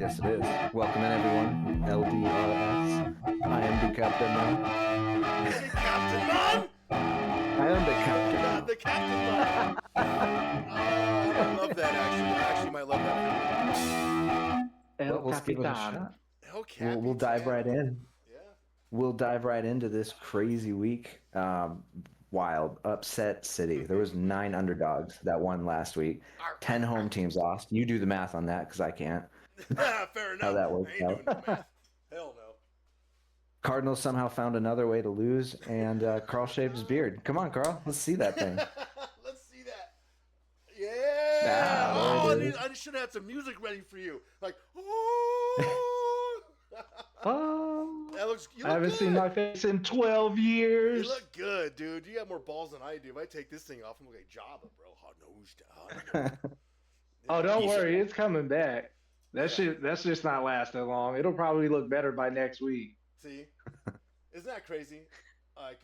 Yes, it is. Welcome in, everyone. LDRs. I am the captain now. The Captain Man? I am the captain now. The Captain Man. I might love that, actually. I actually might love that. El Let's give it a Capitan. shot. El Capitan. We'll dive right in. Yeah. We'll dive right into this crazy week. Wild, upset city. There was 9 underdogs that won last week. 10 home teams lost. You do the math on that because I can't. Fair enough. How that I works ain't doing no math. Hell no. Cardinals somehow found another way to lose, and Carl shaved his beard. Come on, Carl. Let's see that thing. Let's see that. Yeah. I should have had some music ready for you. Like, oh. Oh, That looks. You look I haven't good. seen my face in 12 You years. look good, dude. You got more balls than I do. If I take this thing off, I'm like Jabba, bro. Hot nose. Oh, don't worry, it's coming back. That's just not lasting long. It'll probably look better by next week. See, isn't that crazy? Like,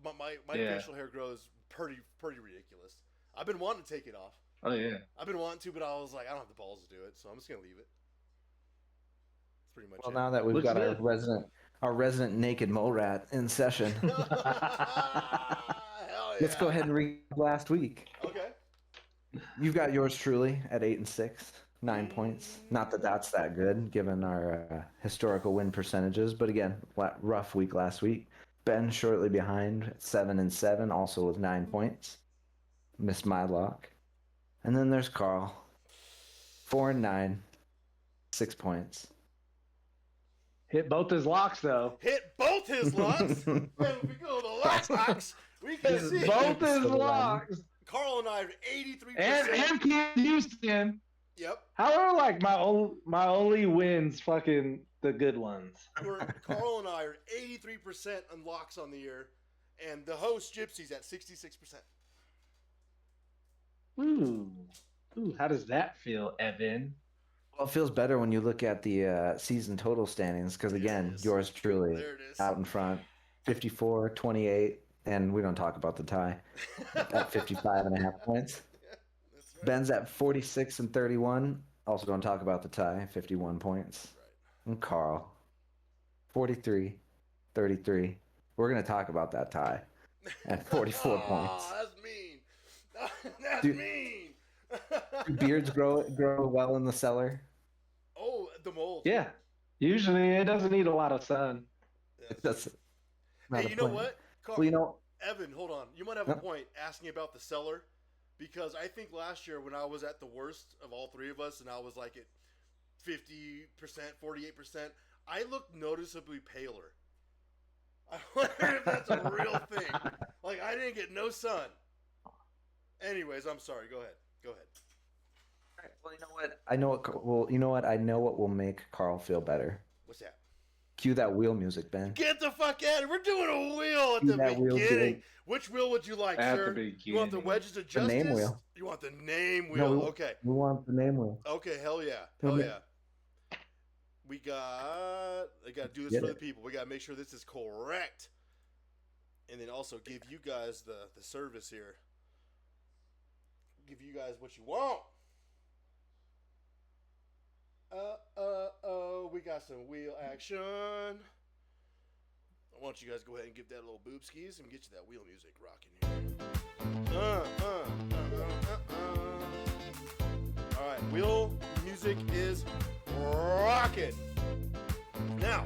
my Yeah. facial hair grows pretty ridiculous. I've been wanting to take it off. Oh yeah. I've been wanting to, but I was like, I don't have the balls to do it, so I'm just gonna leave it. That's pretty much Well, it. now that we've Looks got good. our resident naked mole rat in session, Hell yeah. let's go ahead and recap last week. Okay. You've got yours truly at 8-6, 9 points. Not that that's that good given our historical win percentages, but again, rough week last week. Ben shortly behind, at 7-7, also with 9 points. Missed my lock. And then there's Carl, 4-9, 6 points. Hit both his locks though. Hit both his locks. And if we go to the locks, we can Hit see both his locks. Carl and I are 83%. And Cam Houston. Yep. How are like my only wins fucking the good ones? Carl and I are 83% on locks on the year, and the host Gypsy's at 66%. Ooh. How does that feel, Evan? Well, it feels better when you look at the season total standings because, again, it is. yours truly There it is. out in front, 54, 28, and we don't talk about the tie at 55.5 points. That's right. Ben's at 46-31. Also, don't talk about the tie, 51 points. Right. And Carl, 43-33. We're going to talk about that tie at 44 points. Oh, that's mean. That's Dude. mean. Do beards grow well in the cellar? Oh, the mold. Yeah. Usually it doesn't need a lot of sun. Yes. That's not Hey, a you know point. what? Carl, Well, you know, Evan, hold on. You might have a point asking about the cellar, because I think last year when I was at the worst of all three of us, and I was like at 50%, 48%, I looked noticeably paler. I wonder if that's a real thing. Like, I didn't get no sun. Anyways, I'm sorry. Go ahead. well, you know what? I know what. Well, you know what? I know what will make Carl feel better. What's that? Cue that wheel music, Ben. Get the fuck out of here. We're doing a wheel at Do the that wheel, beginning. kid. Which wheel would you like, At sir? the You want the beginning. wedges of The justice? name wheel. You want the name No, wheel? Okay. We want the name wheel. Okay, hell yeah. Tell Hell me. yeah. I got to do this Get for it. the people. We got to make sure this is correct. And then also give you guys the service here. Give you guys what you want. We got some wheel action. I want you guys to go ahead and give that a little boob skis and get you that wheel music rocking here. All right, wheel music is rocking. Now,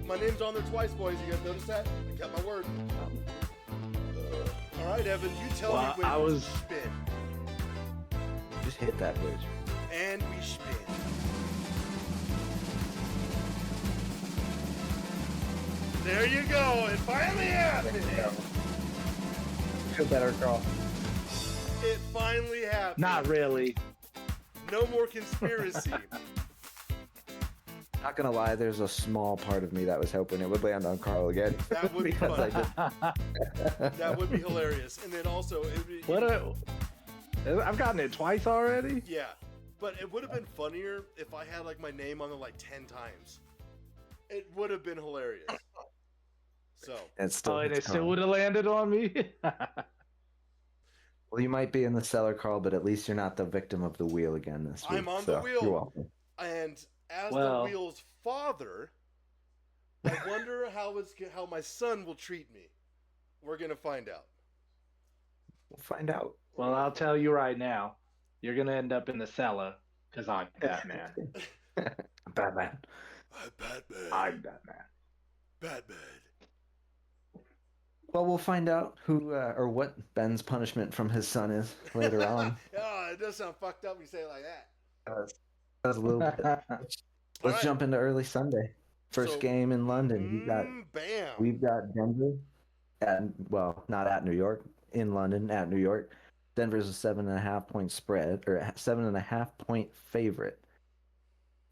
my name's on there twice, boys. You guys notice that? I kept my word. All right, Evan, you tell Well, me when I to was- spin. Just hit that bitch. And we spin. There you go. It finally happened. Feel better, Carl. It finally happened. Not really. No more conspiracy. Not gonna lie, there's a small part of me that was hoping it would land on Carl again. That would be because fun. I did. That would be hilarious. And then also, it'd be, I've gotten it twice already. yeah. But it would have been funnier if I had like my name on there like 10 times. It would have been hilarious. So, It's still, Oh, and it it's still Carl. would have landed on me. Well, you might be in the cellar, Carl, but at least you're not the victim of the wheel again this week. I'm on so the wheel. You're welcome. And as the Well, Wheels' father, I wonder how my son will treat me. We're gonna find out. We'll find out. We're well, gonna I'll find tell you right now, you're gonna end up in the cellar because I'm Batman. Batman. out. Batman. I'm Batman. Batman. Well, we'll find out who or what Ben's punishment from his son is later on. Oh, it does sound fucked up when you say it like that. That's a little bit. All Let's right. jump into early Sunday. First So, game in London. bam. We've got Denver at, well, not at New York, in London at New York. Denver's a 7.5 point spread, or 7.5 point favorite.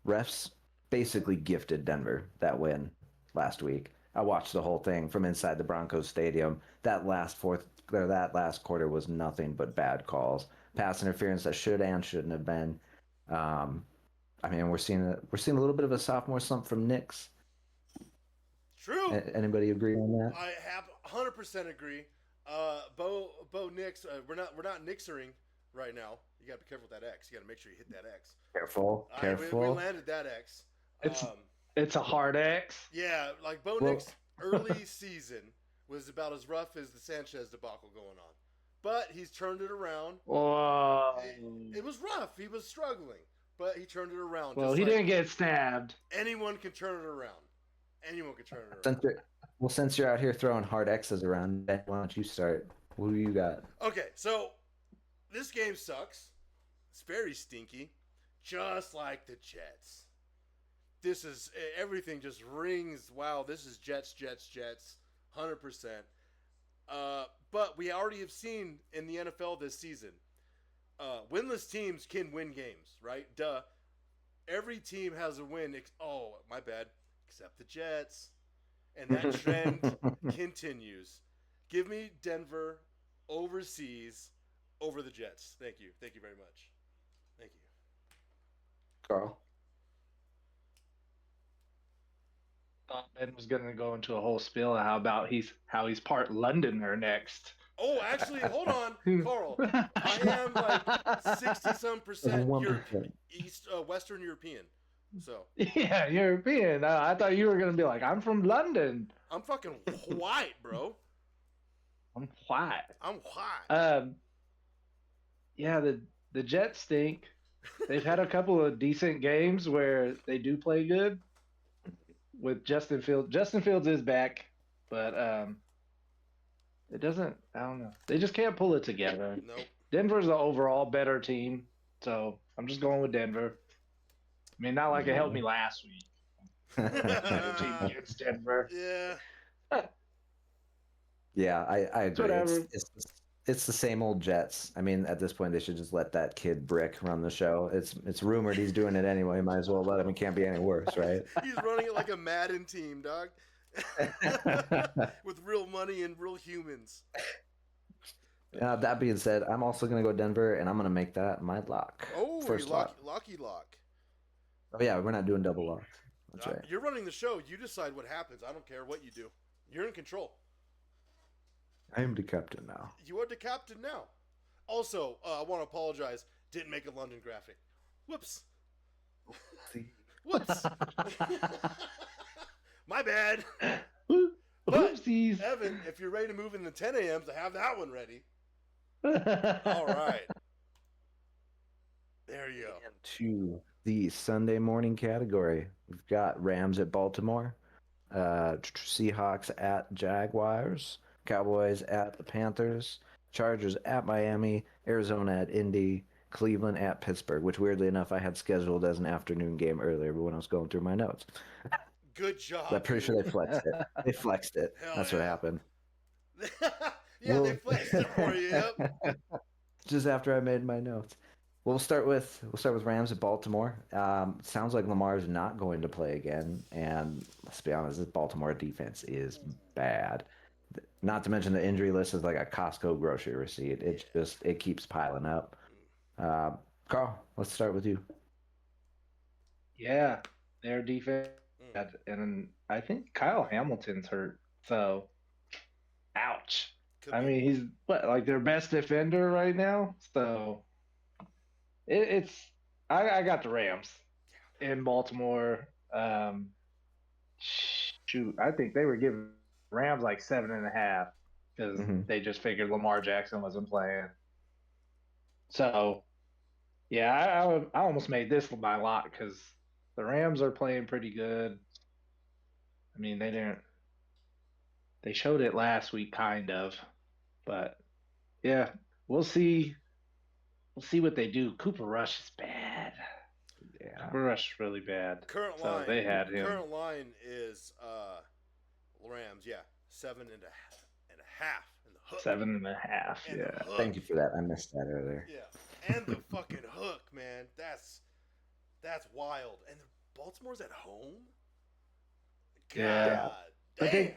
Refs basically gifted Denver that win last week. I watched the whole thing from inside the Broncos stadium. That last quarter was nothing but bad calls, pass interference that should and shouldn't have been. Um, I mean, we're seeing a little bit of a sophomore slump from Knicks. True. Anybody agree on that? I have 100% agree. Bo Nix, we're not Nixering right now. You got to be careful with that X. You got to make sure you hit that X. Careful. We landed that X. It's a hard X. Yeah, like Bo Nix early season was about as rough as the Sanchez debacle going on, but he's turned it around. It was rough. He was struggling, but he turned it around. Well, he didn't get stabbed. Anyone can turn it around. Anyone can turn it around. Since you're out here throwing hard X's around, why don't you start? Who you got? Okay, so this game sucks. It's very stinky, just like the Jets. This is everything just rings. Wow, this is Jets, 100%. But we already have seen in the NFL this season, winless teams can win games, right? Duh. Every team has a win. Oh, my bad. Except the Jets. And that trend continues. Give me Denver overseas over the Jets. Thank you. Thank you very much. Thank you. Carl. Thought Ben was going to go into a whole spiel of how he's part Londoner next. Oh, actually, hold on, Carl. I am like 60-some% Western European. So yeah, European. I thought you were gonna be like, I'm from London. I'm fucking white, bro. I'm white. I'm white. Yeah, the Jets stink. They've had a couple of decent games where they do play good with Justin Fields. Justin Fields is back, but it doesn't. I don't know. They just can't pull it together. Nope. Denver's the overall better team, so I'm just going with Denver. I mean, not like it helped me last week. Team against Denver. Yeah. Yeah, I agree. Whatever. It's the same old Jets. I mean, at this point, they should just let that kid Brick run the show. It's rumored he's doing it anyway. Might as well let him. It can't be any worse, right? He's running it like a Madden team, dog. With real money and real humans. That being said, I'm also going to go Denver, and I'm going to make that my lock. Oh, first lock. Oh, yeah, we're not doing double lock. That's right. You're running the show. You decide what happens. I don't care what you do. You're in control. I am the captain now. You are the captain now. Also, I want to apologize. Didn't make a London graphic. Whoops. Whoops. My bad. Oopsies. But, Evan, if you're ready to move in the 10 a.m.s, I have that one ready. All right. There you go. To the Sunday morning category, we've got Rams at Baltimore, Seahawks at Jaguars, Cowboys at the Panthers, Chargers at Miami, Arizona at Indy, Cleveland at Pittsburgh, which weirdly enough I had scheduled as an afternoon game earlier when I was going through my notes. Good job. But I'm pretty sure they flexed it. They flexed it. Hell That's yeah. what happened. They flexed it for you. Yep. Just after I made my notes. We'll start with Rams at Baltimore. Sounds like Lamar's not going to play again, and let's be honest, this Baltimore defense is bad. Not to mention the injury list is like a Costco grocery receipt. It keeps piling up. Carl, let's start with you. Yeah, their defense, and I think Kyle Hamilton's hurt. So, ouch. I mean, he's like their best defender right now. So, I got the Rams. in Baltimore. Shoot, I think they were giving Rams like 7.5 because Mhm. they just figured Lamar Jackson wasn't playing. So yeah, I almost made this my lot because the Rams are playing pretty good. I mean, they showed it last week, kind of, but yeah, we'll see. We'll see what they do. Cooper Rush is bad. Yeah. Cooper Rush is really bad. Current So line. they had him Current line is Rams. Yeah, 7.5 in the hook. 7.5. And the Yeah. hook. Thank you for that. I missed that earlier. Yeah, and the fucking hook, man. That's wild. And Baltimore's at home. Yeah. God But damn.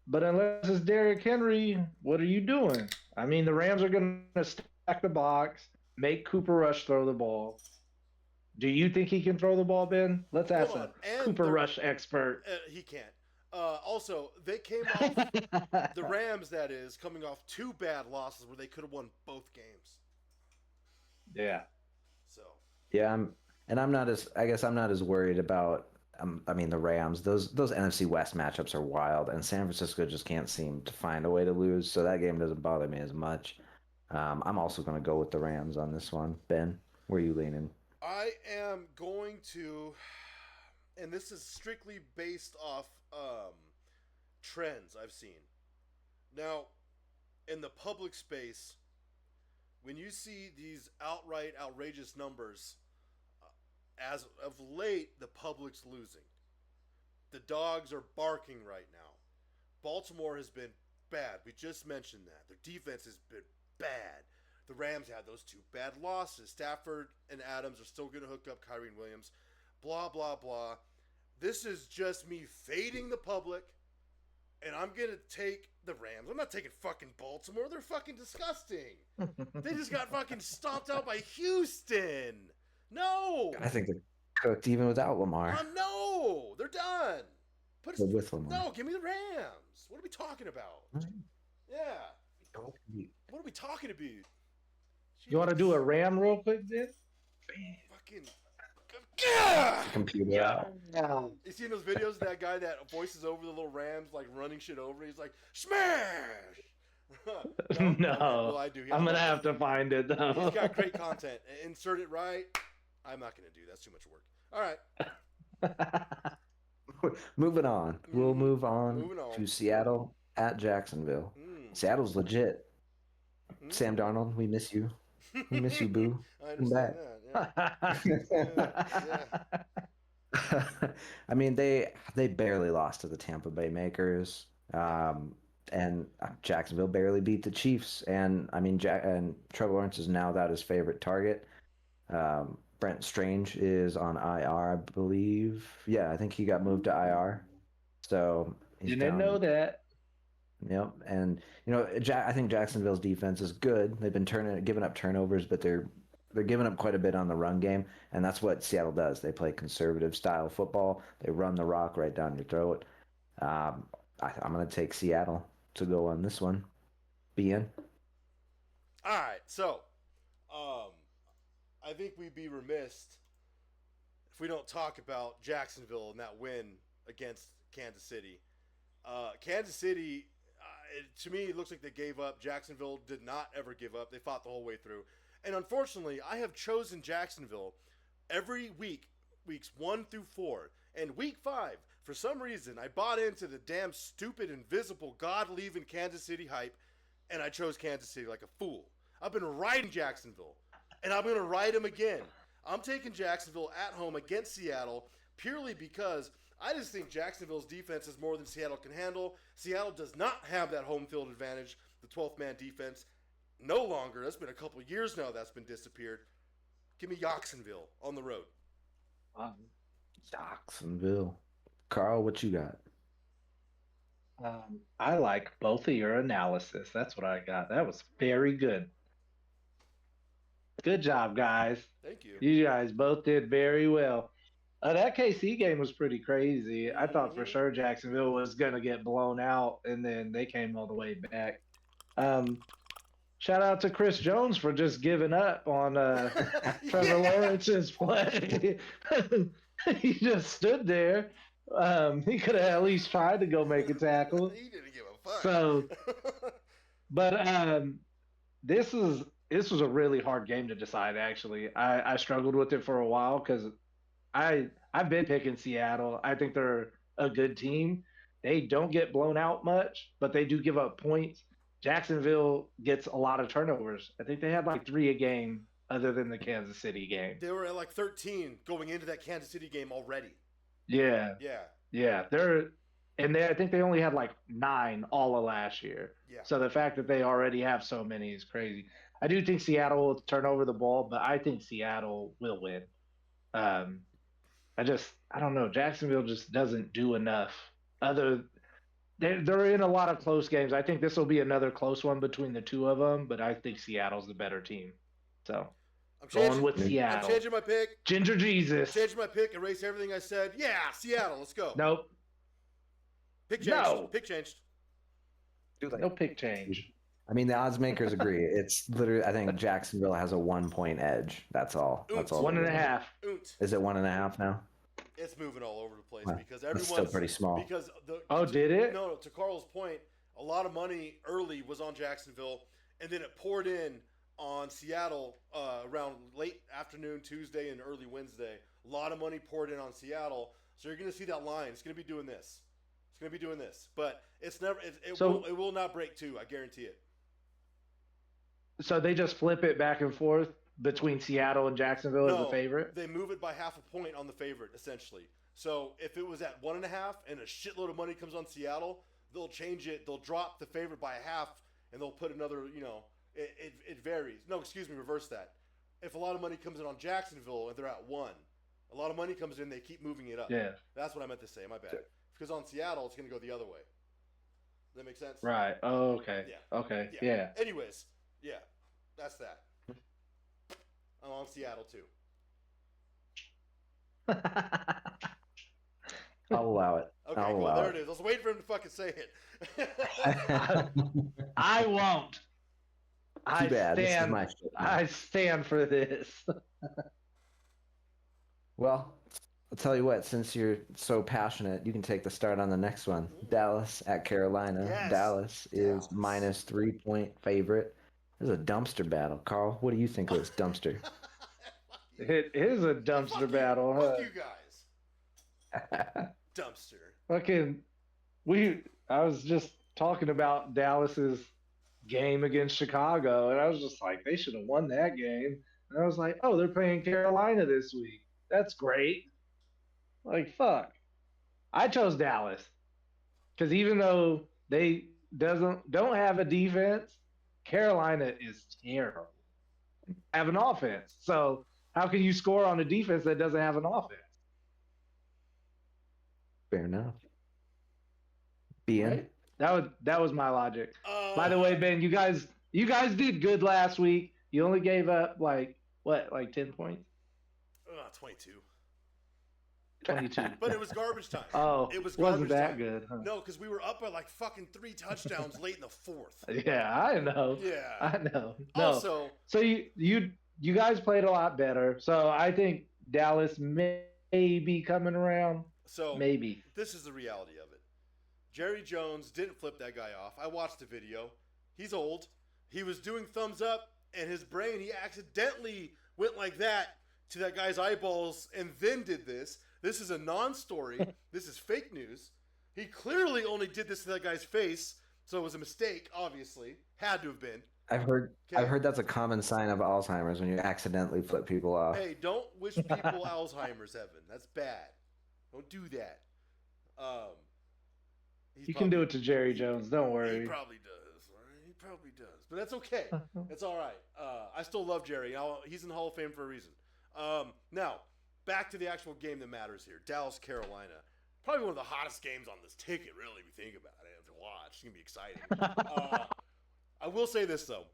but unless it's Derrick Henry, what are you doing? I mean, the Rams are going to stack the box, make Cooper Rush throw the ball. Do you think he can throw the ball, Ben? Let's Hold ask on. a And Cooper Rush expert. he can't. Also, they came off the Rams. That is coming off 2 bad losses where they could have won both games. Yeah. So Yeah, I'm not as I guess I'm not as worried about I mean the Rams. Those NFC West matchups are wild, and San Francisco just can't seem to find a way to lose. So that game doesn't bother me as much. I'm also going to go with the Rams on this one. Ben, where are you leaning? I am going to, and this is strictly based off trends I've seen. Now, in the public space, when you see these outright outrageous numbers, as of late, the public's losing. The dogs are barking right now. Baltimore has been bad. We just mentioned that. Their defense has been bad. The Rams had those 2 bad losses. Stafford and Adams are still going to hook up Kyrie Williams. Blah, blah, blah. This is just me fading the public, and I'm going to take the Rams. I'm not taking fucking Baltimore. They're fucking disgusting. They just got fucking stomped out by Houston. No. I think they're cooked even without Lamar. No. They're done. But with Lamar. No, give me the Rams. What are we talking about? Yeah. What are we talking about? You want to do a Ram real quick, Ben? Fucking. Computer. Yeah. You seen those videos of that guy that voices over the little Rams, like running shit over? He's like, smash! No. Well, I do. I'm going to have to find it, though. He's got great content. Insert it right. I'm not going to do that. That's too much work. All right. Moving on. We'll move on, Moving on. to Seattle at Jacksonville. Seattle's legit. Sam Darnold, we miss you. We miss you, boo. I understand that. Yeah. I mean, they barely lost to the Tampa Bay Makers, and Jacksonville barely beat the Chiefs. And I mean, and Trevor Lawrence is now without his favorite target. Brent Strange is on IR, I believe. Yeah, I think he got moved to IR. So he's Didn't know that. Yep, and I think Jacksonville's defense is good. They've been giving up turnovers, but they're giving up quite a bit on the run game, and that's what Seattle does. They play conservative style football. They run the rock right down your throat. I'm going to take Seattle to go on this one. Ian? All right, so I think we'd be remiss if we don't talk about Jacksonville and that win against Kansas City. Kansas City, to me, it looks like they gave up. Jacksonville did not ever give up. They fought the whole way through. And unfortunately, I have chosen Jacksonville every week, weeks 1 through 4. And week 5, for some reason, I bought into the damn stupid, invisible, God-leaving Kansas City hype, and I chose Kansas City like a fool. I've been riding Jacksonville, and I'm going to ride them again. I'm taking Jacksonville at home against Seattle purely because I just think Jacksonville's defense is more than Seattle can handle. Seattle does not have that home field advantage, the 12th man defense. No longer. That's been a couple years now that's been disappeared. Give me Jacksonville on the road. Jacksonville. Carl, what you got? I like both of your analysis. That's what I got. That was very good. Good job, guys. Thank you. You guys both did very well. That KC game was pretty crazy. I thought for sure Jacksonville was going to get blown out, and then they came all the way back. shout out to Chris Jones for just giving up on Trevor Lawrence's play. He just stood there. He could have at least tried to go make a tackle. He didn't give a fuck. So, but this was a really hard game to decide. Actually, I struggled with it for a while because I've been picking Seattle. I think they're a good team. They don't get blown out much, but they do give up points. Jacksonville gets a lot of turnovers. I think they had like 3 a game, other than the Kansas City game. They were at like 13 going into that Kansas City game already. Yeah, Yeah. I think they only had like 9 all of last year. Yeah. So the fact that they already have so many is crazy. I do think Seattle will turn over the ball, but I think Seattle will win. I don't know. Jacksonville just doesn't do enough. They're in a lot of close games. I think this will be another close one between the two of them, but I think Seattle's the better team. So going with Seattle. I'm changing my pick. Ginger Jesus. Changing my pick. Erase everything I said. Yeah, Seattle. Let's go. Nope. Pick changed. No. Pick changed. No pick change. I mean, the odds makers agree. It's literally, I think Jacksonville has a 1-point edge. That's all. That's all. 1.5. Is it 1.5 now? It's moving all over the place because That's everyone's still pretty small. Because did it? No, to Carl's point, a lot of money early was on Jacksonville, and then it poured in on Seattle around late afternoon Tuesday and early Wednesday. A lot of money poured in on Seattle, so you're going to see that line. It's going to be doing this. It's going to be doing this, but it's never. It will not break 2. I guarantee it. So they just flip it back and forth between Seattle and Jacksonville as the favorite? They move it by half a point on the favorite, essentially. So if it was at 1.5 and a shitload of money comes on Seattle, they'll change it. They'll drop the favorite by a half, and they'll put another, it varies. No, excuse me, reverse that. If a lot of money comes in on Jacksonville and they're at 1, a lot of money comes in, they keep moving it up. Yeah. That's what I meant to say, my bad. Because on Seattle, it's going to go the other way. Does that make sense? Right. Oh, okay. Yeah. Okay. Yeah. Anyways, yeah, that's that. I'm on Seattle too. I'll allow it. Okay, cool. There it is. I was waiting for him to fucking say it. I won't. Too bad. This is my shit. I stand for this. Well, I'll tell you what, since you're so passionate, you can take the start on the next one. Dallas at Carolina. Yes. Dallas is minus 3-point favorite. This is a dumpster battle. Carl, what do you think of this dumpster? It is a dumpster battle. Fuck you guys. Dumpster. I was just talking about Dallas's game against Chicago, and I was just like, they should have won that game. And I was like, oh, they're playing Carolina this week. That's great. Like, fuck. I chose Dallas because even though they don't have a defense, Carolina is terrible. Have an offense. So how can you score on a defense that doesn't have an offense? Fair enough. Right? That was my logic. By the way, Ben, you guys did good last week. You only gave up like 10 points? 22. 22. But it was garbage time. Oh, it was wasn't that time. Good? Huh? No, because we were up by like fucking 3 touchdowns late in the 4th. Yeah, I know. Yeah, I know. No. Also, so you guys played a lot better. So I think Dallas may be coming around. So maybe this is the reality of it. Jerry Jones didn't flip that guy off. I watched the video. He's old. He was doing thumbs up, and his brain, he accidentally went like that to that guy's eyeballs and then did this. This is a non-story. This is fake news. He clearly only did this to that guy's face, so it was a mistake, obviously. Had to have been. I've heard that's a common sign of Alzheimer's when you accidentally flip people off. Hey, don't wish people Alzheimer's, Evan. That's bad. Don't do that. You can do it to Jerry Jones. Don't worry. He probably does. Right? He probably does. But that's okay. It's all right. I still love Jerry. He's in the Hall of Fame for a reason. Now, back to the actual game that matters here. Dallas, Carolina. Probably one of the hottest games on this ticket, really, if you think about it. To watch. It's going to be exciting. I will say this, though.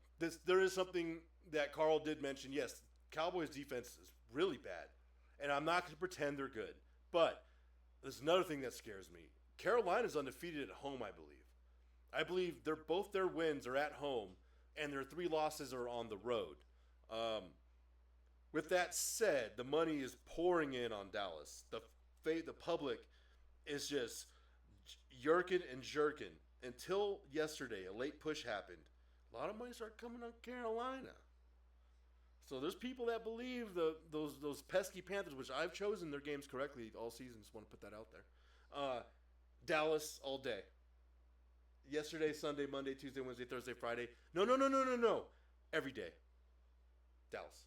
There is something that Carl did mention. Yes, Cowboys' defense is really bad. And I'm not going to pretend they're good. But there's another thing that scares me. Carolina's undefeated at home, I believe. I believe both their wins are at home. and their 3 losses are on the road. With that said, the money is pouring in on Dallas. The public is just yerking and jerking. Until yesterday, a late push happened. A lot of money started coming on Carolina. So there's people that believe those pesky Panthers, which I've chosen their games correctly all season. Just want to put that out there. Dallas all day. Yesterday, Sunday, Monday, Tuesday, Wednesday, Thursday, Friday. No. Every day. Dallas.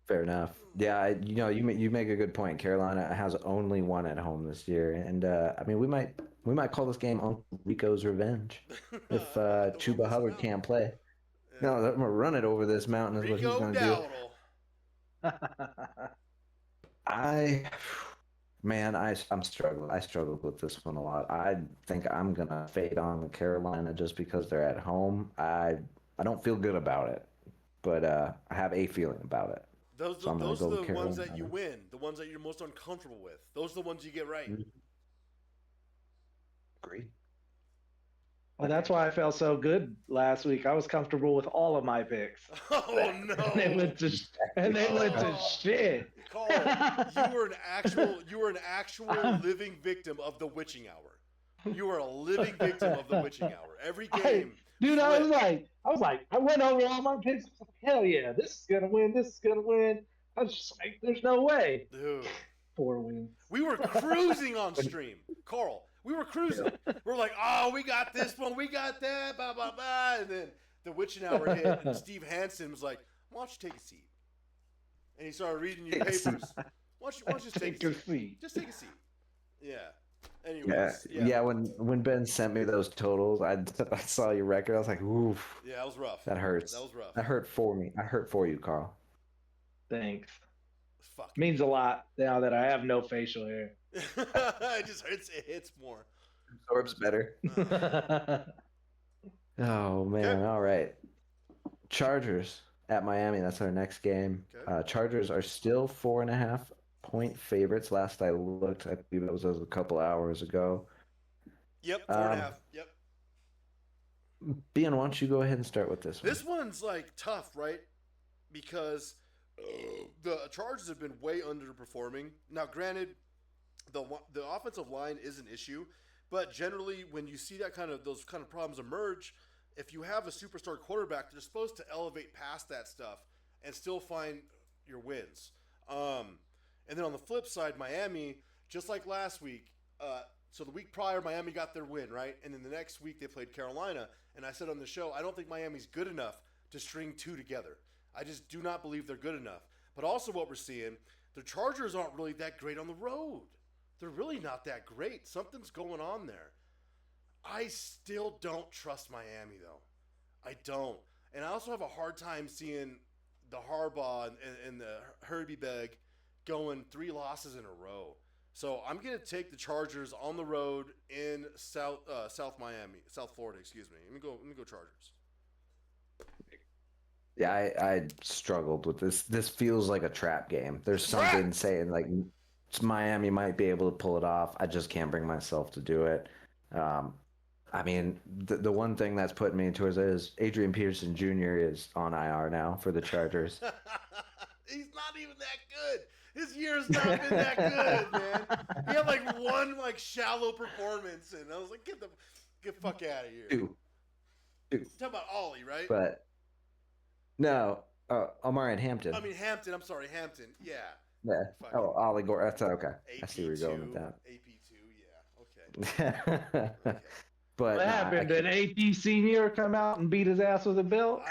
Fair enough. Yeah, you make a good point. Carolina has only won at home this year, and I mean we might call this game Uncle Rico's revenge if Chuba Hubbard can't play. Yeah. No, I'm gonna run it over this mountain is what he's gonna do. I'm struggling. I struggled with this one a lot. I think I'm gonna fade on Carolina just because they're at home. I don't feel good about it, but I have a feeling about it. Those are the ones that you win. The ones that you're most uncomfortable with. Those are the ones you get right. Agree. Well, that's why I felt so good last week. I was comfortable with all of my picks. Oh no! And they went to shit. Carl, you were an actual living victim of the witching hour. You are a living victim of the witching hour. Every game. I was like, I went over all my picks. Hell yeah, this is gonna win. This is gonna win. I was just like, there's no way. Dude. 4 wins. We were cruising on stream, Carl. We were cruising. We're like, oh, we got this one, we got that, blah blah blah, and then the witching hour hit, and Steve Hansen was like, "Why don't you take a seat?" And he started reading your papers. Why don't you just take a seat? Just take a seat. Yeah. Anyways, yeah. When Ben sent me those totals, I saw your record. I was like, oof. Yeah, that was rough. That hurts. That was rough. That hurt for me. I hurt for you, Carl. Thanks. Fuck. Means a lot now that I have no facial hair. It just hurts. It hits more. Absorbs better. Oh man! Okay. All right. Chargers at Miami. That's our next game. Okay. Chargers are still 4.5-point favorites. Last I looked, I believe it was a couple hours ago. Yep, 4.5. Yep. Bean, why don't you go ahead and start with this one? This one's like tough, right? Because the Chargers have been way underperforming. Now, granted, the offensive line is an issue, but generally, when you see those kind of problems emerge, if you have a superstar quarterback, they're supposed to elevate past that stuff and still find your wins. And then on the flip side, Miami, just like last week, so the week prior, Miami got their win, right? And then the next week, they played Carolina. And I said on the show, I don't think Miami's good enough to string 2 together. I just do not believe they're good enough. But also what we're seeing, the Chargers aren't really that great on the road. They're really not that great. Something's going on there. I still don't trust Miami, though. I don't. And I also have a hard time seeing the Harbaugh and the Herbie Beg going 3 losses in a row. So I'm going to take the Chargers on the road in South Florida, excuse me. Let me go Chargers. Yeah, I struggled with this. This feels like a trap game. There's something saying like Miami might be able to pull it off. I just can't bring myself to do it. I mean, the one thing that's putting me towards it is Adrian Peterson Jr. is on IR now for the Chargers. He's not even that good. His year's not been that good, man. He had like one shallow performance, and I was like, get the fuck out of here. Two. Talk about Ollie, right? But no, Amari and Hampton. I mean Hampton. I'm sorry, Hampton. Yeah. Yeah. Fucking Ollie Gore. That's okay. AP2, I see where you're going with that. AP2, yeah. Okay. But what happened? Did AP Senior come out and beat his ass with a belt?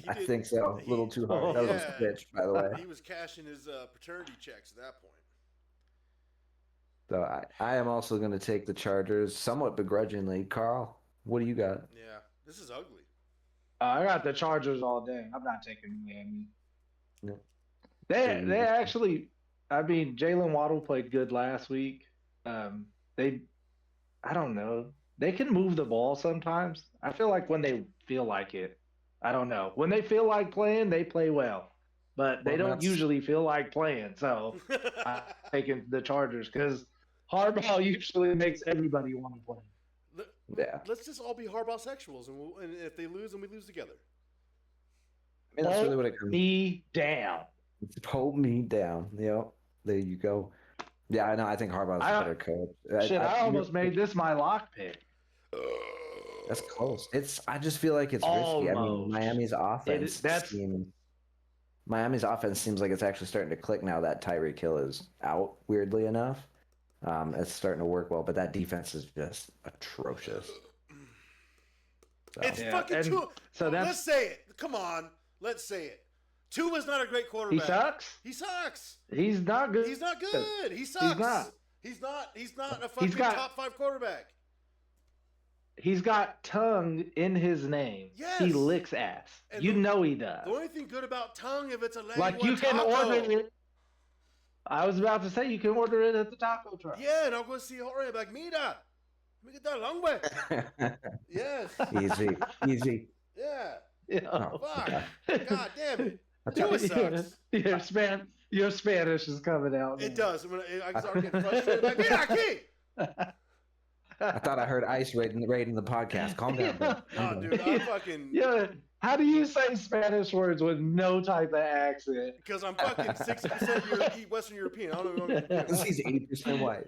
I think so. A little too hard. That was a bitch, by the way. He was cashing his paternity checks at that point. So I am also going to take the Chargers, somewhat begrudgingly. Carl, what do you got? Yeah, this is ugly. I got the Chargers all day. I'm not taking Miami. No. They actually, I mean, Jalen Waddle played good last week. I don't know. They can move the ball sometimes. I feel like when they feel like it. I don't know. When they feel like playing, they play well. But they don't usually feel like playing. So I'm taking the Chargers because Harbaugh usually makes everybody want to play. Yeah. Let's just all be Harbaugh sexuals, and if they lose, then we lose together. I mean, that's really what it comes. Me down. Hold me down. Yep. There you go. Yeah, I know. I think Harbaugh's a better coach. I almost made this my lock pick. That's close. I just feel like it's risky. I mean, Miami's offense seems like it's actually starting to click now that Tyreek Hill is out, weirdly enough. It's starting to work well, but that defense is just atrocious. So. It's fucking Tua. So let's say it. Come on. Let's say it. Tua's not a great quarterback. He sucks? He sucks. He's not good. He's not good. He sucks. He's not a fucking top 5 quarterback. He's got tongue in his name. Yes. He licks ass. And you know he does. The only thing good about tongue, if it's a lengua like you can taco. order it. I was about to say you can order it at the taco truck. Yeah, and I'll go see Jorge. I'm like, mira, let me get that long way. Yes. Easy. Yeah. Oh, fuck. God damn it. Tua sucks. Your Spanish is coming out. It does. I start getting frustrated. Like, mira aquí. I thought I heard Ice rating the podcast. Calm down. No, dude, I'm fucking. Yeah. How do you say Spanish words with no type of accent? Because I'm fucking 60% Western European. I don't know what I'm doing. He's 80% white.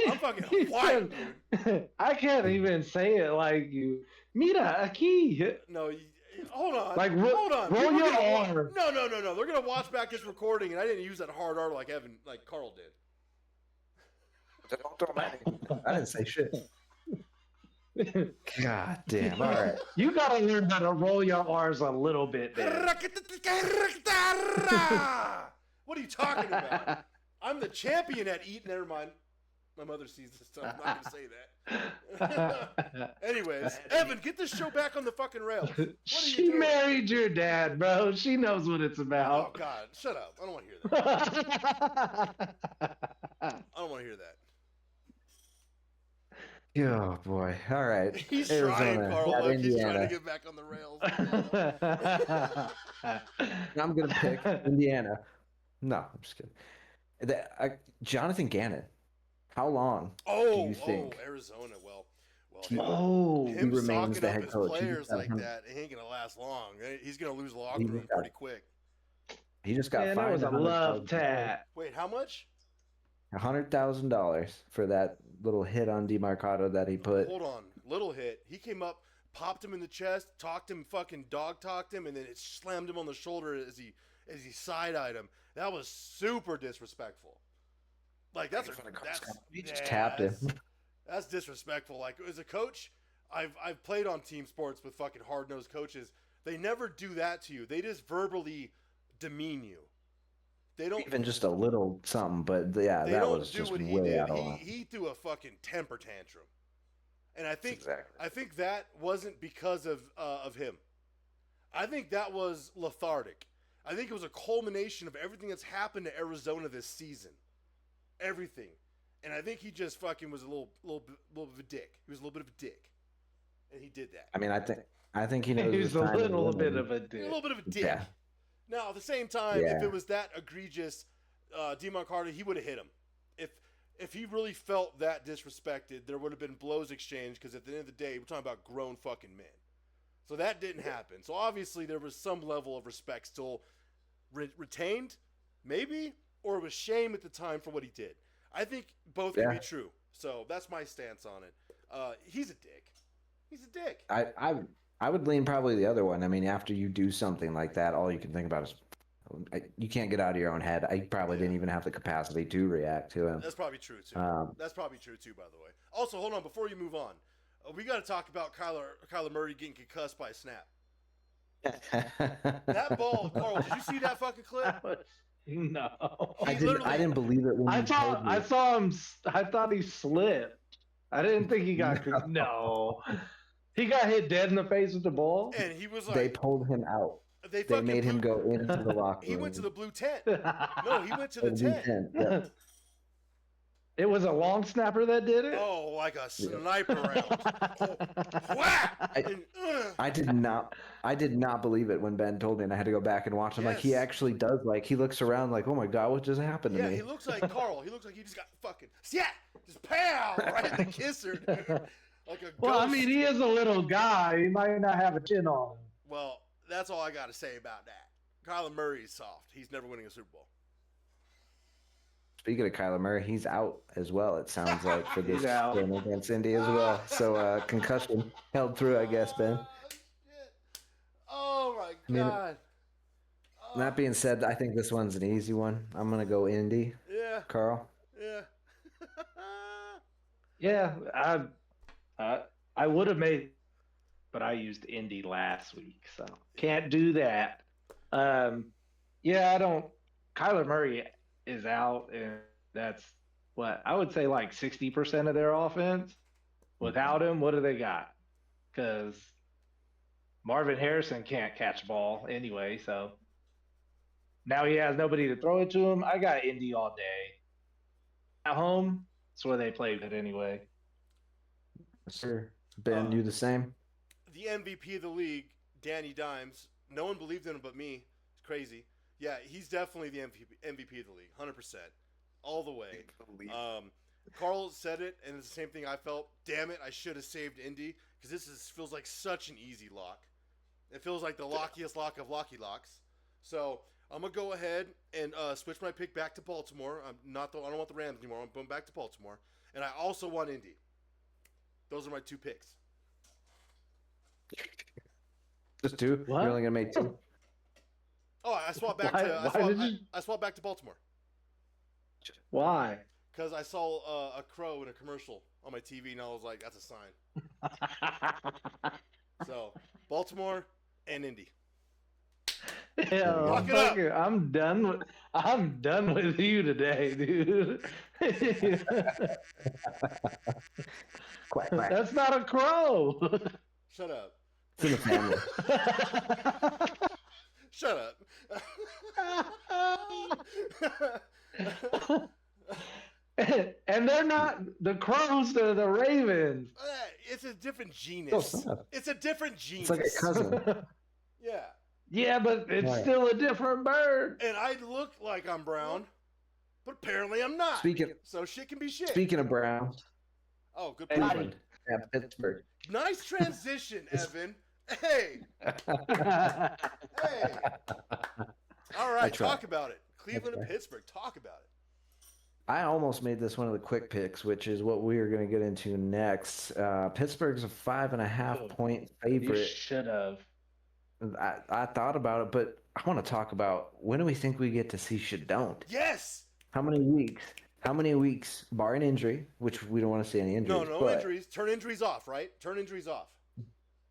I'm fucking white, dude. I can't even say it like you. Mira aquí. No, hold on. Like, hold on. Roll your arm. No. They're gonna watch back this recording, and I didn't use that hard R like Carl did. I didn't say shit. God damn. All right. You got to learn how to roll your R's a little bit, man. What are you talking about? I'm the champion at eat. Never mind. My mother sees this stuff. I'm not going to say that. Anyways, Evan, get this show back on the fucking rails. She married your dad, bro. She knows what it's about. Oh, God. Shut up. I don't want to hear that. I don't want to hear that. Oh boy! All right. He's trying, Carl. Look, he's trying to get back on the rails. I'm gonna pick Indiana. No, I'm just kidding. Jonathan Gannon. How long do you think? Arizona. Well. He remains the head coach. Players like that, it ain't gonna last long. He's gonna lose the locker room pretty quick. He just got fined. That was a love tat. Wait, how much? $100,000 for that little hit on DeMarcado that he put. Hold on, little hit. He came up, popped him in the chest, talked him, fucking dog talked him, and then it slammed him on the shoulder as he side-eyed him. That was super disrespectful. Like he just tapped him. That's disrespectful. Like as a coach, I've played on team sports with fucking hard-nosed coaches. They never do that to you. They just verbally demean you. They don't even just a little something, but yeah, that was just way out of line. He threw a fucking temper tantrum, and I think that wasn't because of him. I think that was lethargic. I think it was a culmination of everything that's happened to Arizona this season, everything, and I think he just fucking was a little bit of a dick. He was a little bit of a dick, and he did that. I mean, I think he knows. He was a little bit of a dick. A little bit of a dick. Yeah. Now, at the same time, if it was that egregious, DeMarcado, he would have hit him. If he really felt that disrespected, there would have been blows exchanged because at the end of the day, we're talking about grown fucking men. So that didn't happen. So obviously there was some level of respect still retained, maybe, or it was shame at the time for what he did. I think both can be true. So that's my stance on it. He's a dick. He's a dick. I would lean probably the other one. I mean, after you do something like that, all you can think about is you can't get out of your own head. I probably didn't even have the capacity to react to him. That's probably true too. That's probably true too, by the way. Also, hold on, before you move on, we got to talk about Kyler Murray getting concussed by a snap. That ball, Carl. Did you see that fucking clip? No, I didn't believe it when I saw him. I thought he slipped. I didn't think he got. No. He got hit dead in the face with the ball. And he was like... They pulled him out. They made him go into the locker room. He went to the blue tent. No, he went to the tent. Yeah. It was a long snapper that did it? Oh, like a sniper round. Whack! I did not believe it when Ben told me, and I had to go back and watch him. Yes. Like, he actually does, like, he looks around like, oh my God, what just happened to me? Yeah, he looks like Carl. He looks like he just got fucking, just pow! Right in the kisser, dude. Like a Well, I ghost. mean, he is a little guy. He might not have a chin on him. Well, that's all I got to say about that. Kyler Murray is soft. He's never winning a Super Bowl. Speaking of Kyler Murray, he's out as well. It sounds like for this He's out. game against Indy as well. So concussion held through, I guess, Ben. Shit. Oh my I mean, God. that being said, I think this one's an easy one. I'm gonna go Indy. Yeah. Carl. Yeah. Yeah, I would have made, but I used Indy last week, so can't do that. Yeah, I don't. Kyler Murray is out, and that's what I would say like 60% of their offense. Without him, what do they got? Because Marvin Harrison can't catch ball anyway, so now he has nobody to throw it to him. I got Indy all day. At home, that's where they play good anyway. Sir. Ben, you the same? The MVP of the league, Danny Dimes. No one believed in him but me. It's crazy. Yeah, he's definitely the MVP of the league, 100%, all the way. Carl said it, and it's the same thing I felt. Damn it, I should have saved Indy because feels like such an easy lock. It feels like the lockiest lock of locky locks. So I'm gonna go ahead and switch my pick back to Baltimore. I don't want the Rams anymore. I'm going back to Baltimore, and I also want Indy. Those are my two picks. Just two? What? You're only gonna make two? Oh, I swapped back I swapped back to Baltimore Why? because I saw a crow in a commercial on my TV, and I was like, "That's a sign." So Baltimore and Indy. Yeah, Lock it up. I'm done with you today, dude. Quack, quack. That's not a crow. Shut up. It's in the family. Shut up. And they're not the crows, they're the ravens. It's a different genus. It's a different genus. It's like a cousin. Yeah. Yeah, but it's Right. still a different bird. And I look like I'm brown, but apparently I'm not. So shit can be shit. Speaking of Browns, Oh, good Hey. point. Cleveland at Pittsburgh. Nice transition, Evan. Hey. Hey. All right, tried. talk about it. Cleveland and tried. Pittsburgh, talk about it. I almost made this one of the quick picks, which is what we are going to get into next. Pittsburgh's a 5.5-point You favorite. should have. I thought about it, but I want to talk about when do we think we get to see Shadone? Yes. How many weeks? How many weeks, barring injury, which we don't want to see any injuries. No but injuries. Turn injuries off, right? Turn injuries off.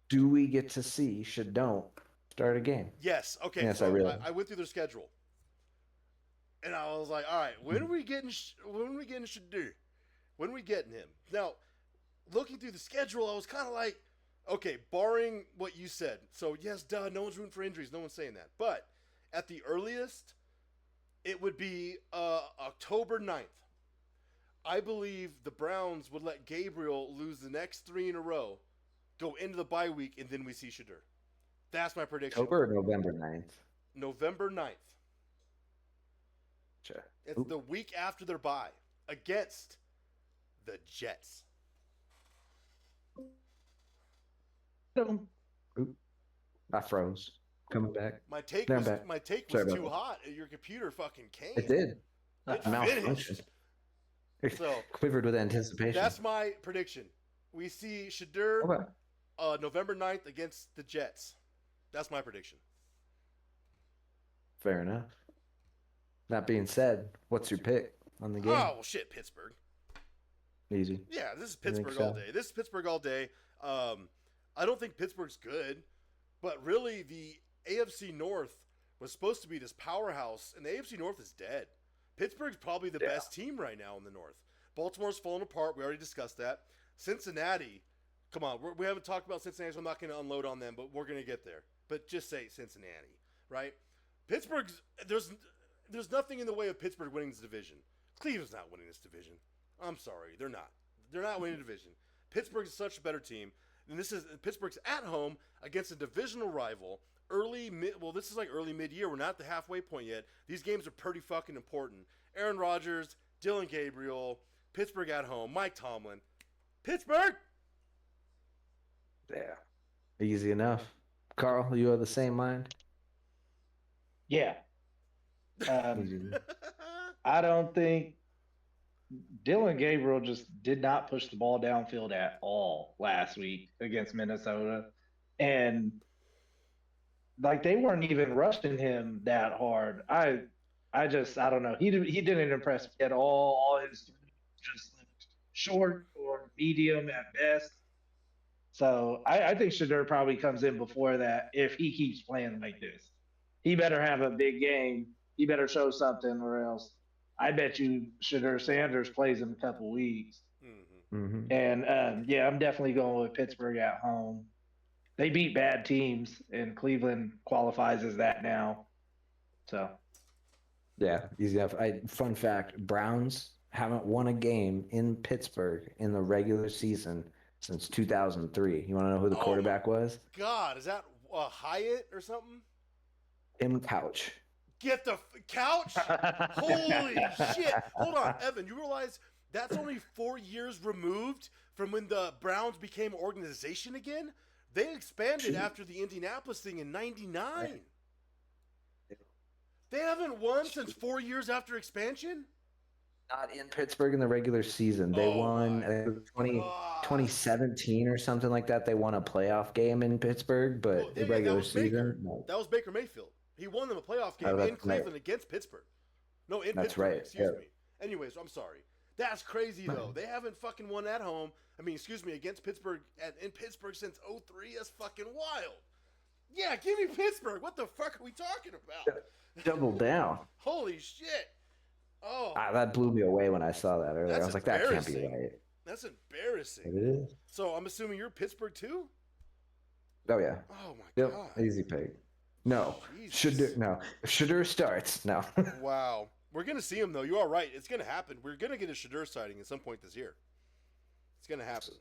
do we get to see Shadone start a game? Yes. Okay. Yes, so I really- I went through their schedule, and I was like, all right, when are we getting Shadur? When are we getting him? Now, looking through the schedule, I was kind of like, okay, barring what you said. So yes, duh, no one's rooting for injuries. No one's saying that. But at the earliest, it would be October 9th. I believe the Browns would let Gabriel lose the next 3 in a row, go into the bye week, and then we see Shadur. That's my prediction. October or November 9th? November 9th. Sure. It's the week after their bye against the Jets. I froze. Coming back. My take They're was back. too Sorry about that. hot. Your computer fucking came. It did. It Malfunctioned. finished. So Quivered with anticipation. that's my prediction. We see Shadur Okay. November 9th against the Jets. That's my prediction. Fair enough. That being said, what's your pick on the game? Oh, well, shit, Pittsburgh. Easy. Yeah, this is You think Pittsburgh all so? day. This is Pittsburgh all day. I don't think Pittsburgh's good, but really the AFC North was supposed to be this powerhouse, and the AFC North is dead. Pittsburgh's probably the best team right now in the North. Baltimore's falling apart. We already discussed that. Cincinnati, come on. We haven't talked about Cincinnati, so I'm not going to unload on them, but we're going to get there. But just say Cincinnati, right? Pittsburgh's there's nothing in the way of Pittsburgh winning this division. Cleveland's not winning this division. I'm sorry, they're not. They're not winning the division. Pittsburgh's such a better team, and Pittsburgh's at home against a divisional rival. This is like early mid-year. We're not at the halfway point yet. These games are pretty fucking important. Aaron Rodgers, Dylan Gabriel, Pittsburgh at home, Mike Tomlin. Pittsburgh, Yeah. Easy enough. Carl, you have the same mind? Yeah. Easy enough. I don't think Dylan Gabriel just did not push the ball downfield at all last week against Minnesota. And like they weren't even rushing him that hard. I don't know. He didn't impress me at all. All his just looked short or medium at best. So I think Shadur probably comes in before that if he keeps playing like this. He better have a big game. He better show something, or else I bet you Shadur Sanders plays in a couple weeks. Mm-hmm. Mm-hmm. And yeah, I'm definitely going with Pittsburgh at home. They beat bad teams, and Cleveland qualifies as that now. So Yeah, easy enough. Fun fact: Browns haven't won a game in Pittsburgh in the regular season since 2003. You want to know who the Oh my quarterback was? God, is that Hyatt or something? Tim Couch. Get the couch? Holy shit! Hold on, Evan. You realize that's only 4 years removed from when the Browns became an organization again? They expanded after the Indianapolis thing in '99. They haven't won since 4 years after expansion? Not in Pittsburgh in the regular season. They Oh won my 2017 or something like that. They won a playoff game in Pittsburgh, Well, but yeah, in yeah, that regular was Baker. season, no. That was Baker Mayfield. He won them a playoff Oh, game in that's right. Cleveland against Pittsburgh. No, in That's Pittsburgh, right. excuse Yeah. me. Anyways, I'm sorry. That's crazy, though. They haven't fucking won at home. I mean, excuse me, against Pittsburgh, in Pittsburgh since '03. That's fucking wild. Yeah, give me Pittsburgh. What the fuck are we talking about? Double down. Holy shit. Oh, That blew me away when I saw that earlier. That's I was like, that can't be embarrassing. right. that's But embarrassing. it is. So I'm assuming you're Pittsburgh, too? Oh, yeah. Oh, my Yep. God. Easy pick. No. Jesus. If Shadur starts, no. Wow. We're going to see him, though. You are right. It's going to happen. We're going to get a Shadur sighting at some point this year. It's going to happen.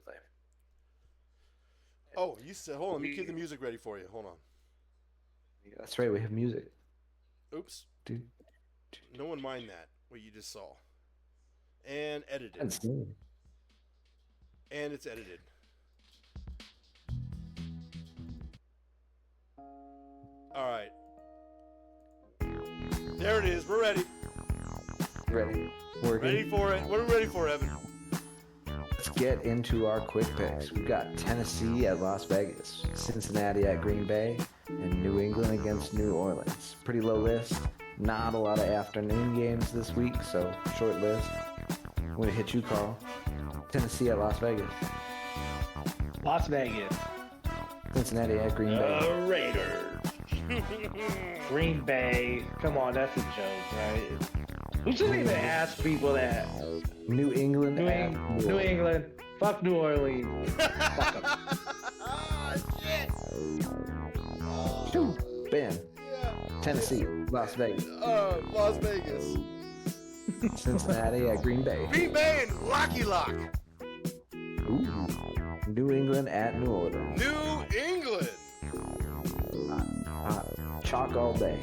Oh, you said, hold on. Let me get the music ready for you. Hold on. That's right. We have music. Oops. Dude. No one mind that, what you just saw. And edited. That's me. And it's edited. All right. There it is. We're ready. Ready. Working. Ready for it. What are we ready for, Evan? Let's get into our quick picks. We've got Tennessee at Las Vegas, Cincinnati at Green Bay, and New England against New Orleans. Pretty low list. Not a lot of afternoon games this week, so short list. I'm going to hit you, Carl. Tennessee at Las Vegas. Las Vegas, Cincinnati at Green Bay. Raiders, Green Bay. Come on, that's a joke, right? We shouldn't even ask people that. New England at New England. Fuck New Orleans. Fuck 'em. Ah, shit. Shoo. Ben. Yeah. Tennessee, Las Vegas. Las Vegas. Cincinnati at Green Bay. Green Bay and Locky Lock. Ooh. New England at New Orleans. New England. Chalk all day.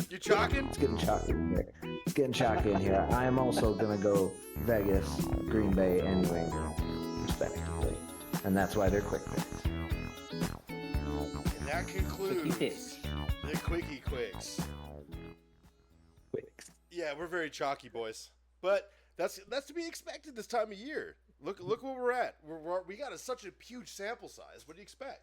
You chalking? It's getting chalky in here. It's getting chalky in here. I am also going to go Vegas, Green Bay, and New England, respectively. And that's why they're quick picks. And that concludes the Quickie Quicks. Quicks. Yeah, we're very chalky, boys. But that's to be expected this time of year. Look where we're at. We got such a huge sample size. What do you expect?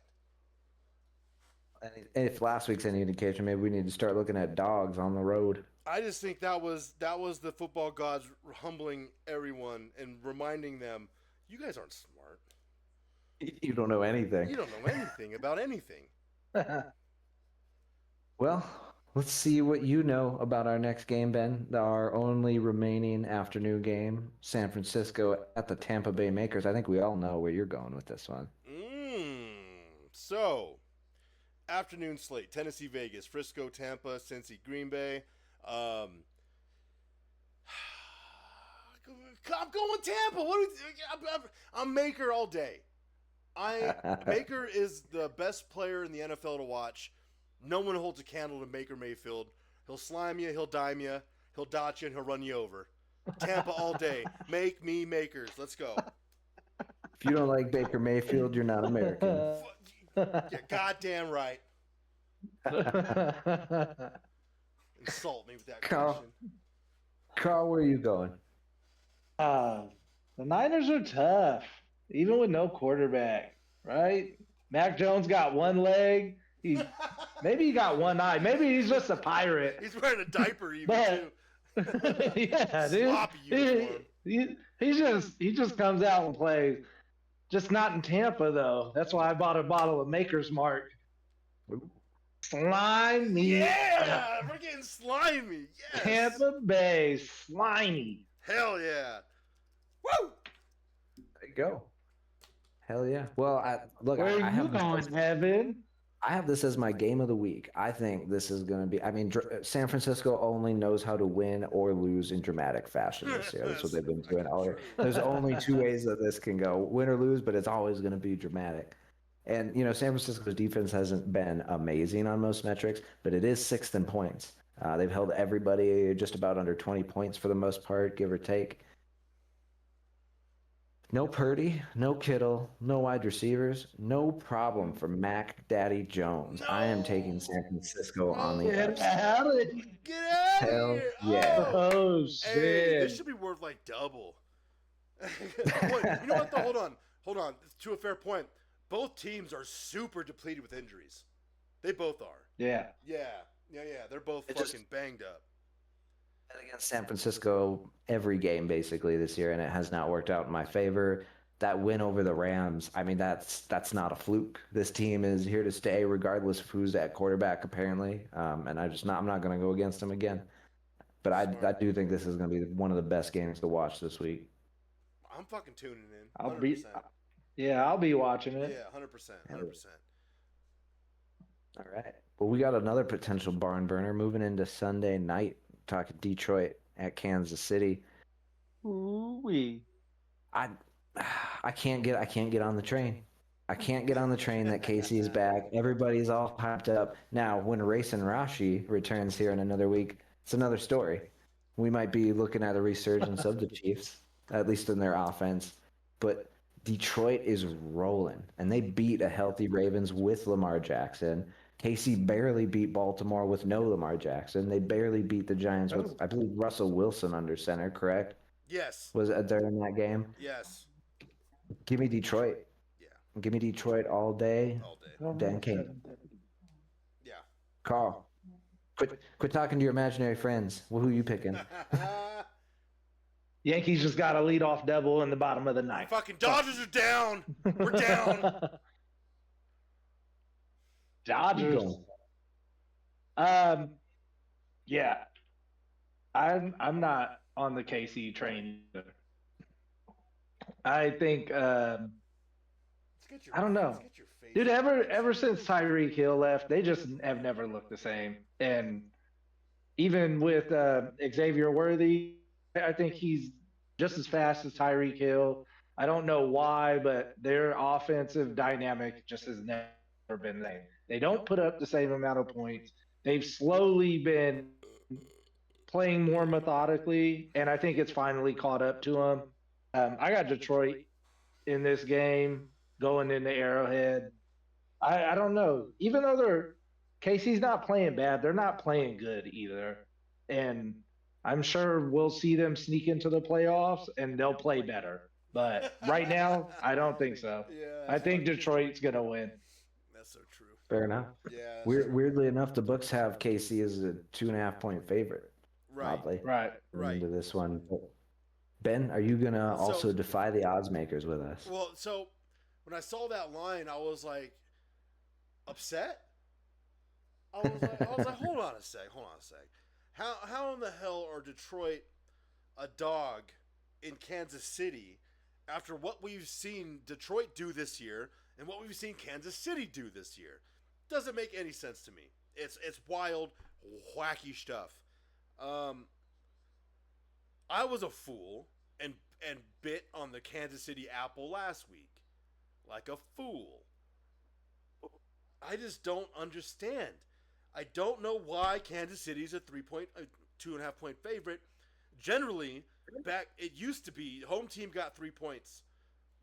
And if last week's any indication, maybe we need to start looking at dogs on the road. I just think that was the football gods humbling everyone and reminding them, you guys aren't smart. You don't know anything. You don't know anything about anything. Well, let's see what you know about our next game, Ben. Our only remaining afternoon game, San Francisco at the Tampa Bay Makers. I think we all know where you're going with this one. So, afternoon slate: Tennessee, Vegas, Frisco, Tampa, Cincy, Green Bay. I'm going Tampa. I'm Maker all day. Maker is the best player in the NFL to watch. No one holds a candle to Baker Mayfield. He'll slime you, he'll dime you, he'll dot you, and he'll run you over. Tampa all day. Make me Makers. Let's go. If you don't like Baker Mayfield, you're not American. Yeah, goddamn right. Insult me with that question. Carl, where are you going? The Niners are tough, even with no quarterback, right? Mac Jones got one leg. Maybe he got one eye. Maybe he's just a pirate. He's wearing a diaper even But too. yeah, dude. Sloppy uniform. He just comes out and plays. Just not in Tampa though. That's why I bought a bottle of Maker's Mark. Slimy. Yeah, we're getting slimy. Yes. Tampa Bay slimy. Hell yeah. Woo! There you go. Hell yeah. Well, Where are you going, Evan? I have this as my game of the week. I think this is going to be. I mean, San Francisco only knows how to win or lose in dramatic fashion this year. That's what they've been doing all year. There's only two ways that this can go: win or lose, but it's always going to be dramatic. And San Francisco's defense hasn't been amazing on most metrics, but it is sixth in points. They've held everybody just about under 20 points for the most part, give or take. No Purdy, no Kittle, no wide receivers, no problem for Mac Daddy Jones. No. I am taking San Francisco on the Get upside. out of here. Get out of Hell here. yeah. Oh, Hey, shit. this should be worth like double. Wait, you know what though? Hold on. To a fair point, both teams are super depleted with injuries. They both are. Yeah. Yeah. They're both It fucking just- banged up. Against San Francisco every game basically this year, and it has not worked out in my favor. That win over the Rams, I mean, that's not a fluke. This team is here to stay regardless of who's at quarterback, apparently. And I'm not going to go against them again. But I do think this is going to be one of the best games to watch this week. I'm fucking tuning in. 100%. I'll be watching it. Yeah, 100%. 100%. All right. Well, we got another potential barn burner moving into Sunday night. Talking Detroit at Kansas City. Ooh-wee. I can't get on the train. I can't get on the train that Casey is back. Everybody's all hyped up. Now, when Racing Rashi returns here in another week, it's another story. We might be looking at a resurgence of the Chiefs, at least in their offense. But Detroit is rolling, and they beat a healthy Ravens with Lamar Jackson. KC barely beat Baltimore with no Lamar Jackson. They barely beat the Giants with, I believe, Russell Wilson under center, correct? Yes. Was it there in that game? Yes. Give me Detroit. Yeah. Give me Detroit all day. All day. Dan King. Yeah. Carl, quit talking to your imaginary friends. Well, who are you picking? Yankees just got a leadoff double in the bottom of the ninth. Fucking Dodgers are down. We're down. Dodgers. Yeah. I'm not on the KC train either. I think I don't know. Dude, ever since Tyreek Hill left, they just have never looked the same. And even with Xavier Worthy, I think he's just as fast as Tyreek Hill. I don't know why, but their offensive dynamic just has never been the same. They don't put up the same amount of points. They've slowly been playing more methodically, and I think it's finally caught up to them. I got Detroit in this game going into Arrowhead. I don't know. Even though Casey's not playing bad, they're not playing good either. And I'm sure we'll see them sneak into the playoffs and they'll play better. But right now, I don't think so. Yeah, I think Detroit's going to win. That's so true. Fair enough. Yeah. Weirdly enough, the books have KC as a 2.5 point favorite. Right. Oddly, Right. into this one. Ben, are you gonna also defy the odds makers with us? Well, so when I saw that line, I was like upset. I was like, hold on a sec. How in the hell are Detroit a dog in Kansas City after what we've seen Detroit do this year and what we've seen Kansas City do this year? Doesn't make any sense to me. It's wild, wacky stuff. I was a fool and bit on the Kansas City apple last week like a fool. I just don't understand. I don't know why Kansas City's a 2.5 point favorite. Generally, back it used to be home team got 3 points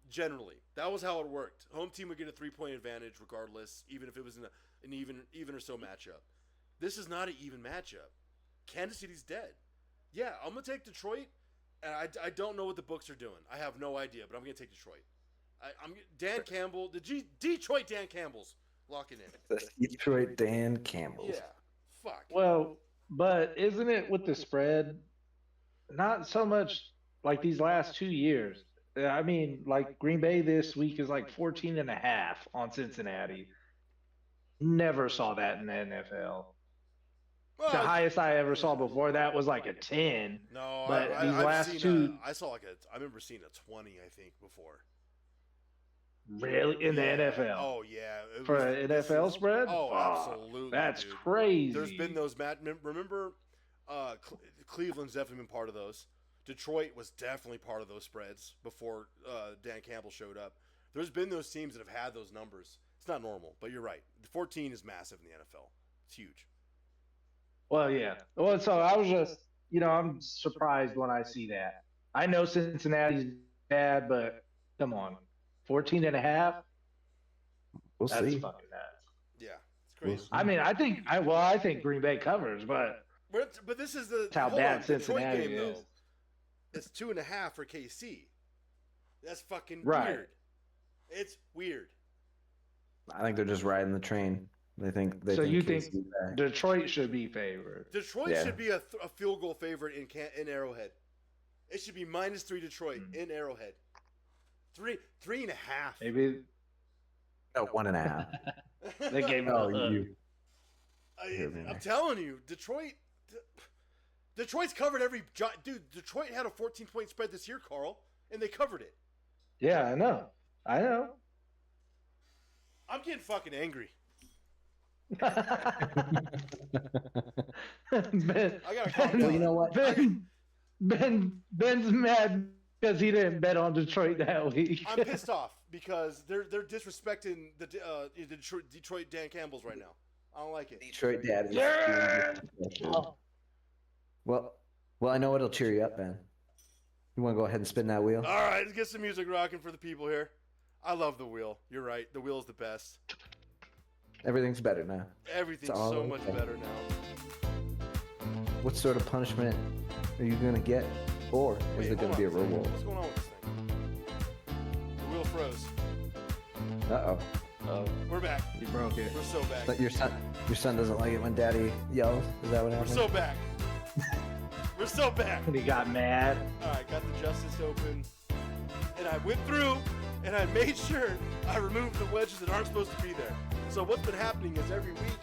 Generally, that was how it worked. Home team would get a 3-point advantage regardless, even if it was in an even or so matchup. This is not an even matchup. Kansas City's dead. Yeah, I'm gonna take Detroit, and I don't know what the books are doing. I have no idea, but I'm gonna take Detroit. I'm Dan Campbell, Detroit Dan Campbell's locking in. The Detroit Dan Campbell. Yeah, fuck. Well, but isn't it with the spread? Not so much like these last 2 years. I mean, like Green Bay this week is like 14.5 on Cincinnati. Never saw that in the NFL. Well, The highest I ever saw before that was like a 10. No, But these I've last seen two- I saw I remember seeing a 20, I think, before. Really? In the Yeah. NFL? Oh yeah. It For was- an NFL spread? Oh, Fuck, absolutely. That's dude. crazy. There's been those remember Cleveland's definitely been part of those. Detroit was definitely part of those spreads before Dan Campbell showed up. There's been those teams that have had those numbers. It's not normal, but you're right. The 14 is massive in the NFL. It's huge. Well, yeah. Well, so I was just, I'm surprised when I see that. I know Cincinnati's bad, but come on. 14.5? We'll That's see. fucking nuts. Yeah, it's crazy. I mean, I think Green Bay covers, but But this is the that's how hold bad on, Detroit Cincinnati game, is. though. It's 2.5 for KC. That's fucking Right. weird. It's weird. I think they're just riding the train. They think. So you think KC's back. Detroit should be favored? Detroit Yeah. should be a field goal favorite in Arrowhead. It should be -3 Detroit in Arrowhead. 3.5. Maybe No, 1.5. they gave me Oh, a you. I'm telling you, Detroit's covered every dude. Detroit had a 14-point spread this year, Carl, and they covered it. Yeah, I know. I'm getting fucking angry. Ben, I gotta calm Well, down. you know what? Ben's mad because he didn't bet on Detroit that week. I'm pissed off because they're disrespecting the Detroit Dan Campbell's right now. I don't like it. Detroit dad. Is Yeah. Well, I know it'll cheer you up, Ben. You want to go ahead and spin that wheel? All right, let's get some music rocking for the people here. I love the wheel. You're right. The wheel's the best. Everything's better now. Everything's It's all so much okay. better now. What sort of punishment are you gonna get, or is Wait, it gonna hold be a on. reward? What's going on with this thing? The wheel froze. Uh Oh, We're back. you broke it. We're so back. oh. Your son doesn't like it when Daddy yells. Is that what We're happened? so back. We're so back. And he got mad. All right, got the Justice open, and I went through and I made sure I removed the wedges that aren't supposed to be there. So what's been happening is every week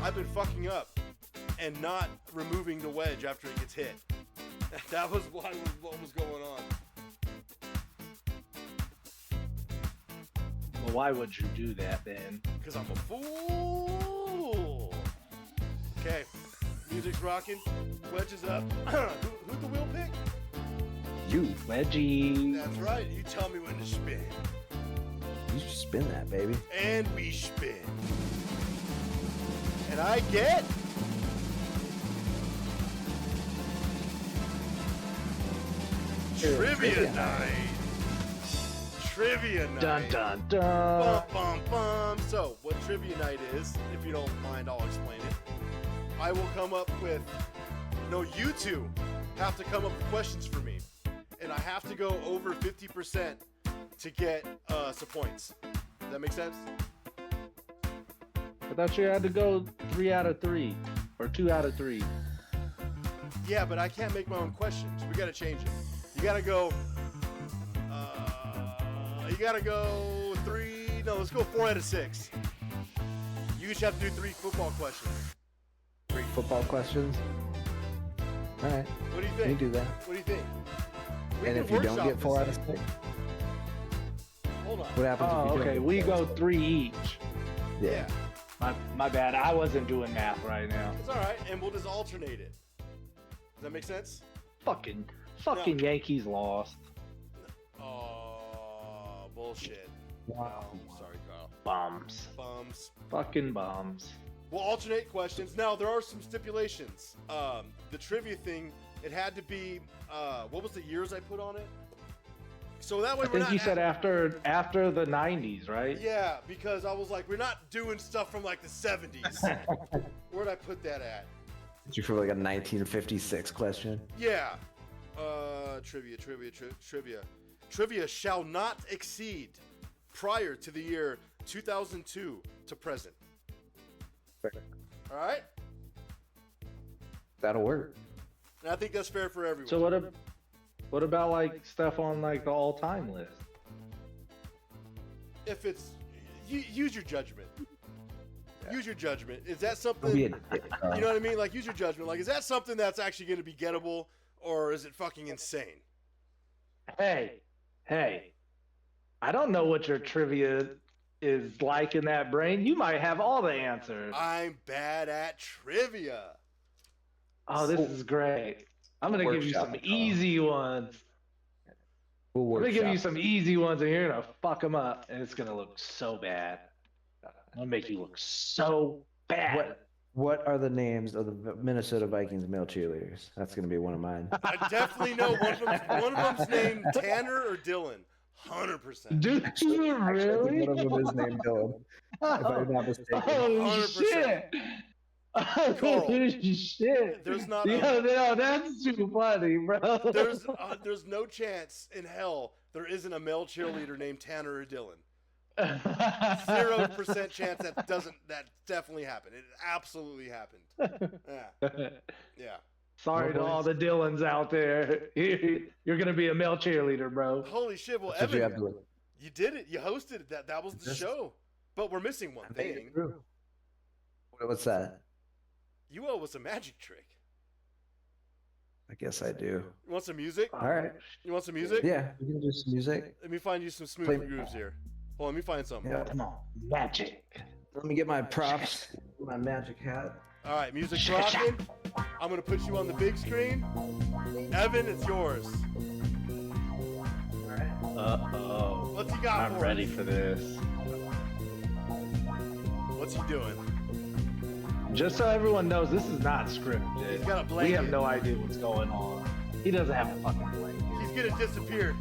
I've been fucking up and not removing the wedge after it gets hit. That was what was going on. Well, why would you do that then? Because I'm a fool. Okay, music's rocking, wedges up. Who'd the wheel pick? You Wedgie. That's right. You tell me when to spin. should spin that, baby. And we spin. And I get Trivia Night. Trivia Night. Dun dun Bum, dun. bum, bum. So, what Trivia Night is, if you don't mind, I'll explain it. I will come up with, no, you two have to come up with questions for me. And I have to go over 50% to get some points. Does that make sense? I thought you had to go 3 out of 3 or 2 out of 3. Yeah, but I can't make my own questions. We gotta change it. You gotta go. You gotta go 3. No, let's go 4 out of 6. You each have to do 3 football questions. 3 football questions. All right, What do you we think? do that. What do you think? We And can if you don't workshop get 4 out this of thing. 6, Hold on. what happens Oh, if you okay. don't? We go 3 each. Yeah. My bad. I wasn't doing math right now. It's all right, and we'll just alternate it. Does that make sense? Fucking Yankees lost. Oh, bullshit. Wow. No, sorry, Carl. Bums. Bums. Fucking bums. We'll alternate questions. Now, there are some stipulations. The trivia thing, it had to be, what was the years I put on it? So that way I we're think not. you said after the 90s, right? Yeah, because I was like, we're not doing stuff from like the 70s. Where'd I put that at? Did you for like a 1956 question? Yeah. Trivia. Trivia shall not exceed prior to the year 2002 to present. All right? That'll work. And I think that's fair for everyone. So what about like stuff on like the all-time list? If it's use your judgment. Yeah. Use your judgment. Is that Don't something? be You a dick, know what I mean? Like, use your judgment. Like, is that something that's actually going to be gettable, or is it fucking insane? Hey, I don't know what your trivia is like in that brain. You might have all the answers. I'm bad at trivia. Oh, this is great. I'm gonna give you Workshop some it, easy ones. We'll I'm gonna give you workshop. some easy ones, and you're gonna fuck them up, and it's gonna look so bad. I'm gonna make you look so bad. What are the names of the Minnesota Vikings male cheerleaders? That's gonna be one of mine. I definitely know one of them's named Tanner or Dylan. 100%. Do you really? One of them is named Dylan, if I'm not mistaken. Oh 100%. shit! Carl, Oh shit! there's not No, that's too funny, bro. there's no chance in hell there isn't a male cheerleader named Tanner or Dylan. 0% chance that definitely happened. It absolutely happened. Yeah. Sorry to all the Dylans out there. You're gonna be a male cheerleader, bro. Holy shit! Well, That's what Evan, you have to you did it. You hosted it. That was the show. But we're missing one thing. What's that? You owe us a magic trick. I guess I do. You want some music? All right. You want some music? Yeah, we can do some music. Let me find you some smooth Play- grooves here. Hold on, let me find something. Yeah. Come on, magic. Let me get my props, my magic hat. All right, music's rocking. I'm gonna put you on the big screen. Evan, it's yours. All right. Uh-oh. What's he got I'm for ready us? for this. What's he doing? Just so everyone knows, this is not scripted. He's got a We blanket. have no idea what's going on. He doesn't have a fucking blanket. He's gonna disappear.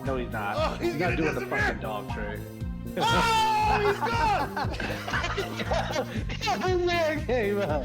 No, he's not. Oh, he's not gonna doing disappear. the fucking dog trick. Oh, he's gone! There it came up.